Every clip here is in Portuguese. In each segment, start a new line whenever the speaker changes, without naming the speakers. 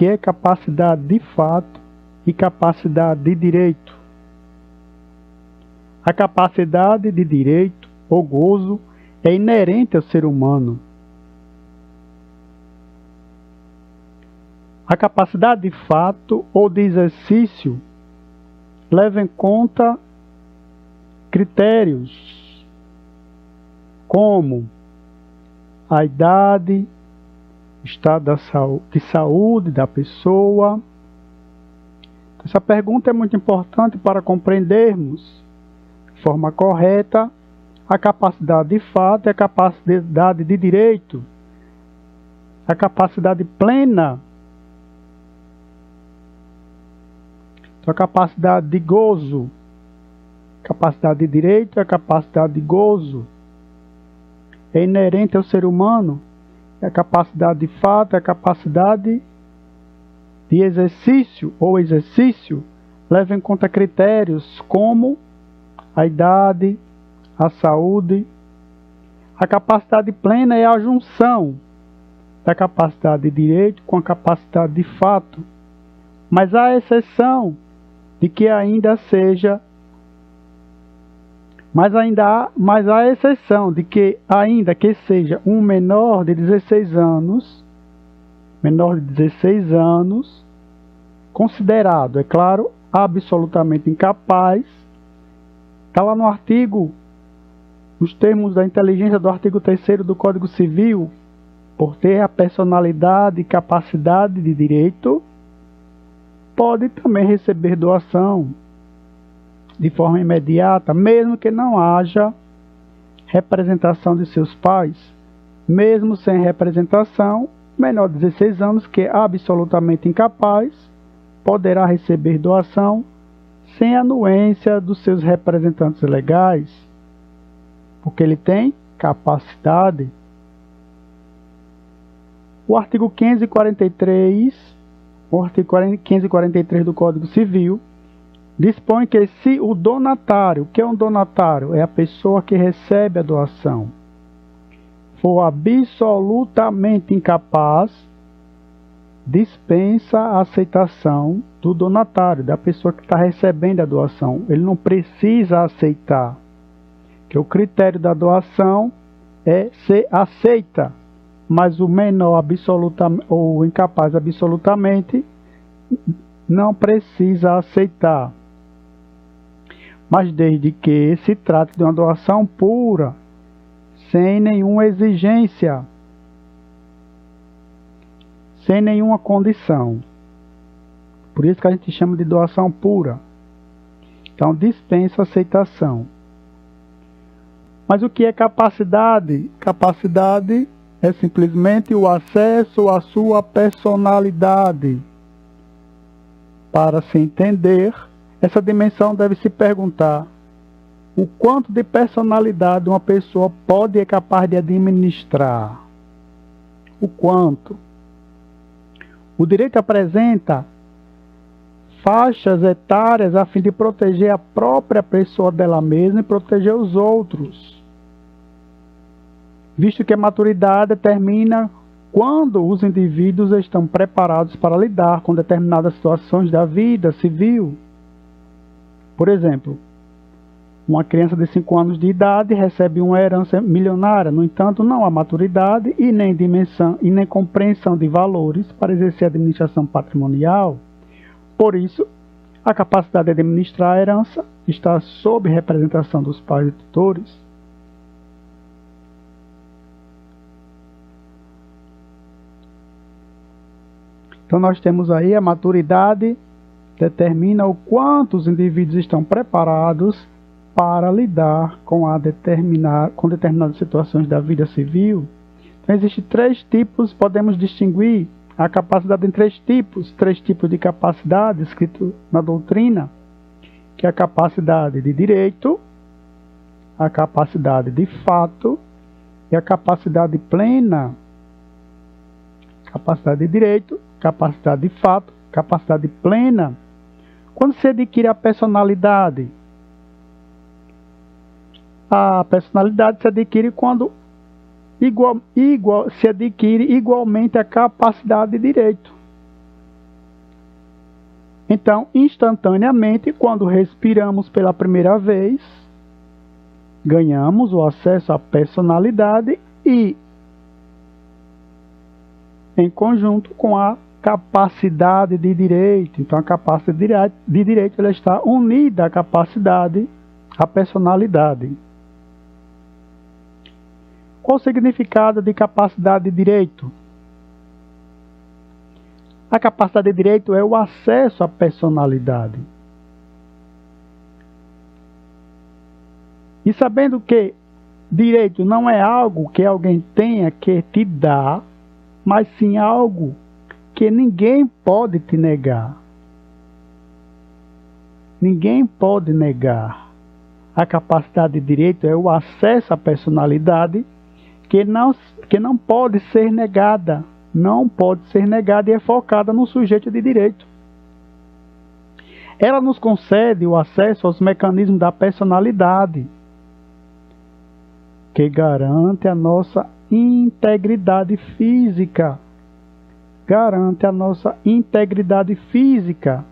que é capacidade de fato e capacidade de direito. A capacidade de direito ou gozo é inerente ao ser humano. A capacidade de fato ou de exercício leva em conta critérios como a idade, estado de saúde da pessoa. Essa pergunta é muito importante para compreendermos de forma correta a capacidade de fato e a capacidade de direito, a capacidade plena, a capacidade de gozo, capacidade de direito e a capacidade de gozo é inerente ao ser humano. A capacidade de fato, a capacidade de exercício ou exercício leva em conta critérios como a idade, a saúde. A capacidade plena é a junção da capacidade de direito com a capacidade de fato, mas há exceção de que ainda seja, mas há exceção de que ainda que seja um menor de 16 anos, considerado, é claro, absolutamente incapaz, está lá no artigo, nos termos da inteligência do artigo 3º do Código Civil, por ter a personalidade e capacidade de direito, pode também receber doação de forma imediata, mesmo que não haja representação de seus pais. Mesmo sem representação, menor de 16 anos, que é absolutamente incapaz, poderá receber doação sem anuência dos seus representantes legais, porque ele tem capacidade. O artigo 543 do Código Civil dispõe que se o donatário, o que é um donatário? É a pessoa que recebe a doação, for absolutamente incapaz, dispensa a aceitação do donatário, da pessoa que está recebendo a doação. Ele não precisa aceitar, que o critério da doação é ser aceita, mas o menor absolutamente ou o incapaz absolutamente não precisa aceitar. Mas desde que se trate de uma doação pura, sem nenhuma exigência, sem nenhuma condição. Por isso que a gente chama de doação pura. Então dispensa a aceitação. Mas o que é capacidade? Capacidade é simplesmente o acesso à sua personalidade. Para se entender, essa dimensão deve se perguntar: o quanto de personalidade uma pessoa pode e é capaz de administrar? O quanto? O direito apresenta faixas etárias a fim de proteger a própria pessoa dela mesma e proteger os outros, visto que a maturidade determina quando os indivíduos estão preparados para lidar com determinadas situações da vida civil. Por exemplo, uma criança de 5 anos de idade recebe uma herança milionária, no entanto, não há maturidade e nem dimensão e nem compreensão de valores para exercer a administração patrimonial. Por isso, a capacidade de administrar a herança está sob representação dos pais e tutores. Então nós temos aí a maturidade, determina o quanto os indivíduos estão preparados para lidar com determinadas situações da vida civil. Então existem 3 tipos, podemos distinguir a capacidade em 3 tipos de capacidade escrito na doutrina, que é a capacidade de direito, a capacidade de fato e a capacidade plena. Capacidade de direito, capacidade de fato, capacidade plena. Quando se adquire a personalidade se adquire quando se adquire igualmente a capacidade de direito. Então, instantaneamente, quando respiramos pela primeira vez, ganhamos o acesso à personalidade e, em conjunto com a capacidade de direito. Então, a capacidade de direito ela está unida à capacidade, à personalidade. Qual o significado de capacidade de direito? A capacidade de direito é o acesso à personalidade. E sabendo que direito não é algo que alguém tenha que te dar, mas sim algo que ninguém pode te negar. Ninguém pode negar. A capacidade de direito é o acesso à personalidade que não pode ser negada. Não pode ser negada e é focada no sujeito de direito. Ela nos concede o acesso aos mecanismos da personalidade, que garante a nossa integridade física. Garante a nossa integridade física,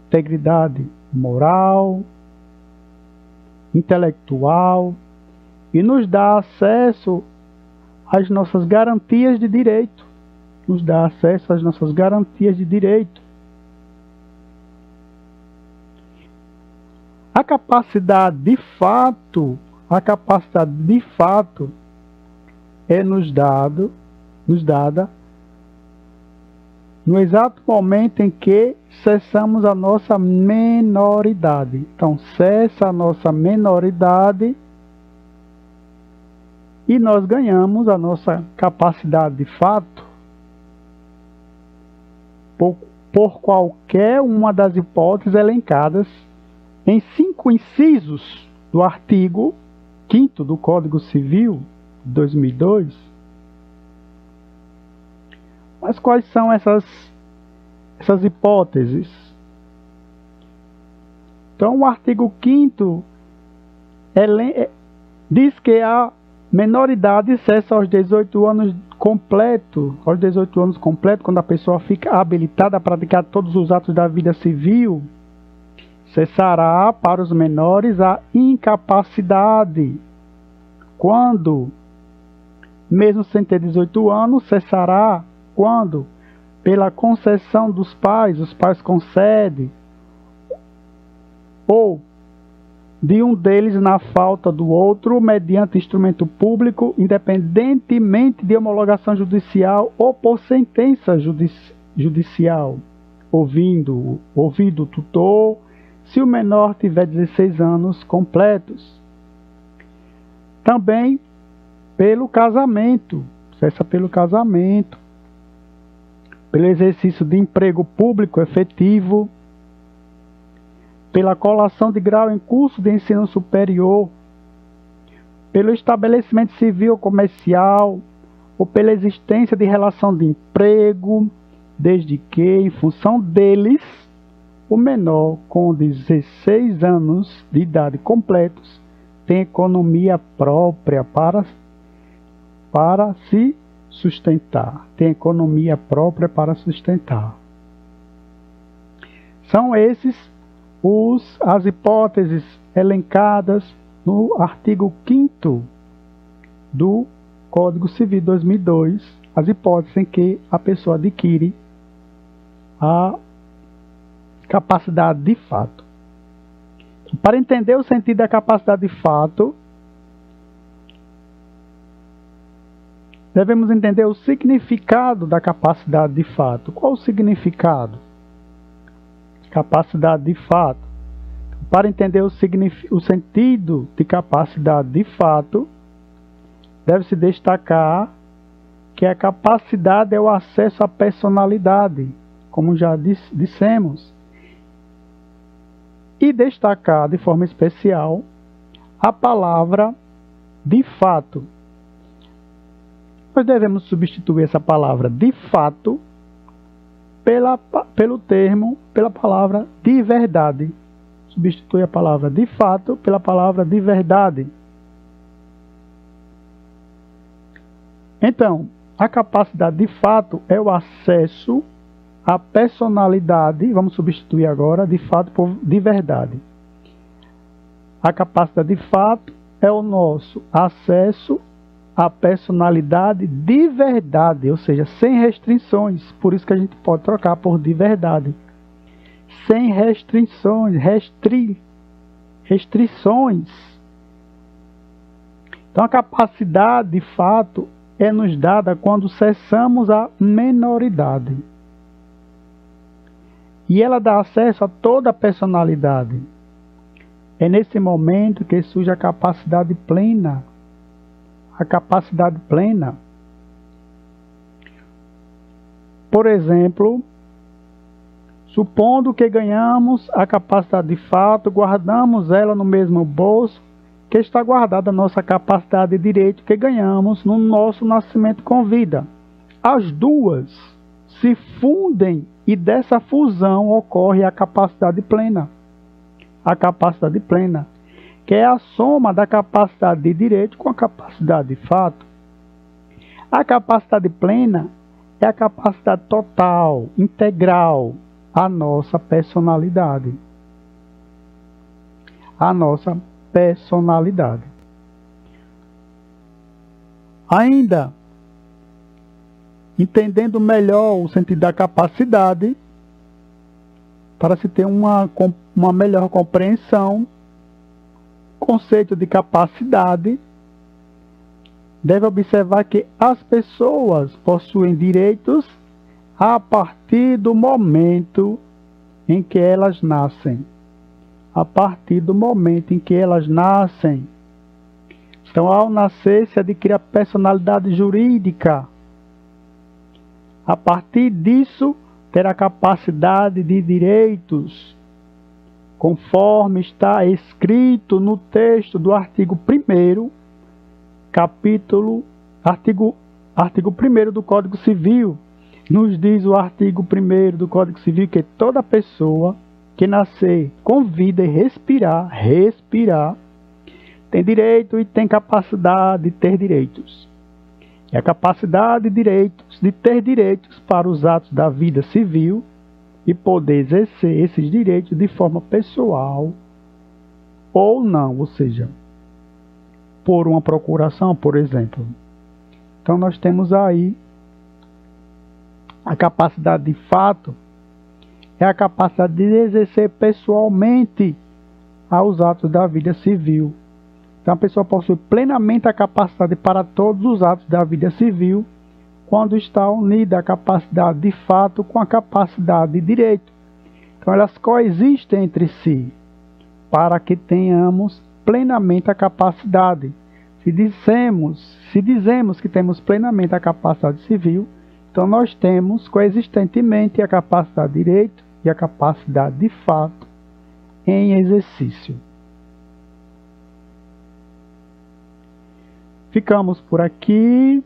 integridade moral, intelectual, e nos dá acesso às nossas garantias de direito. Nos dá acesso às nossas garantias de direito. A capacidade de fato é nos dada no exato momento em que cessamos a nossa menoridade. Então, cessa a nossa menoridade e nós ganhamos a nossa capacidade de fato por qualquer uma das hipóteses elencadas em 5 incisos do artigo 5º do Código Civil de 2002. Mas quais são essas hipóteses? Então, o artigo 5º diz que a menoridade cessa aos 18 anos completo. Aos 18 anos completo, quando a pessoa fica habilitada a praticar todos os atos da vida civil, cessará para os menores a incapacidade. Quando, mesmo sem ter 18 anos, cessará quando, pela concessão dos pais, os pais concedem, ou de um deles na falta do outro, mediante instrumento público, independentemente de homologação judicial ou por sentença judicial, ouvido o tutor, se o menor tiver 16 anos completos. Também pelo casamento, cessa pelo casamento, pelo exercício de emprego público efetivo, pela colação de grau em curso de ensino superior, pelo estabelecimento civil ou comercial, ou pela existência de relação de emprego, desde que, em função deles, o menor com 16 anos de idade completos tem economia própria para se sustentar. Tem economia própria para sustentar. São esses as hipóteses elencadas no artigo 5º do Código Civil 2002, as hipóteses em que a pessoa adquire a capacidade de fato. Para entender o sentido da capacidade de fato, devemos entender o significado da capacidade de fato. Qual o significado? Capacidade de fato. Para entender o sentido de capacidade de fato, deve-se destacar que a capacidade é o acesso à personalidade, como já dissemos, e destacar de forma especial a palavra de fato. Nós devemos substituir essa palavra de fato pela palavra de verdade. Substitui a palavra de fato pela palavra de verdade. Então, a capacidade de fato é o acesso a personalidade, vamos substituir agora de fato por de verdade. A capacidade de fato é o nosso acesso à personalidade de verdade, ou seja, sem restrições. Por isso que a gente pode trocar por de verdade. Sem restrições, restrições. Então a capacidade de fato é nos dada quando cessamos a menoridade. E ela dá acesso a toda a personalidade. É nesse momento que surge a capacidade plena. A capacidade plena. Por exemplo, supondo que ganhamos a capacidade de fato, guardamos ela no mesmo bolso que está guardada a nossa capacidade de direito que ganhamos no nosso nascimento com vida. As duas se fundem e dessa fusão ocorre a capacidade plena. A capacidade plena, que é a soma da capacidade de direito com a capacidade de fato. A capacidade plena é a capacidade total, integral, à nossa personalidade. A nossa personalidade. Ainda, entendendo melhor o sentido da capacidade, para se ter uma melhor compreensão, o conceito de capacidade deve observar que as pessoas possuem direitos a partir do momento em que elas nascem. A partir do momento em que elas nascem. Então, ao nascer, se adquire a personalidade jurídica. A partir disso, terá capacidade de direitos, conforme está escrito no texto do artigo 1º, artigo 1º do Código Civil. Nos diz o artigo 1º do Código Civil que toda pessoa que nascer com vida e respirar, tem direito e tem capacidade de ter direitos. E a capacidade de ter direitos para os atos da vida civil e poder exercer esses direitos de forma pessoal ou não, ou seja, por uma procuração, por exemplo. Então nós temos aí a capacidade de fato, é a capacidade de exercer pessoalmente aos atos da vida civil. Então a pessoa possui plenamente a capacidade para todos os atos da vida civil quando está unida a capacidade de fato com a capacidade de direito. Então elas coexistem entre si para que tenhamos plenamente a capacidade. Se dizemos que temos plenamente a capacidade civil, então nós temos coexistentemente a capacidade de direito e a capacidade de fato em exercício. Ficamos por aqui.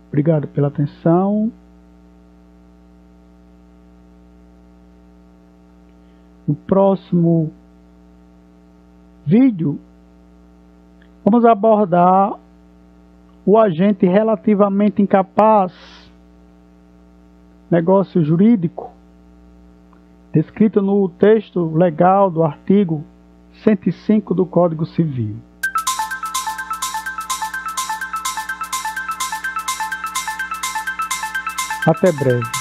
Obrigado pela atenção. No próximo vídeo, vamos abordar o agente relativamente incapaz, negócio jurídico, descrito no texto legal do artigo 105 do Código Civil. Até breve.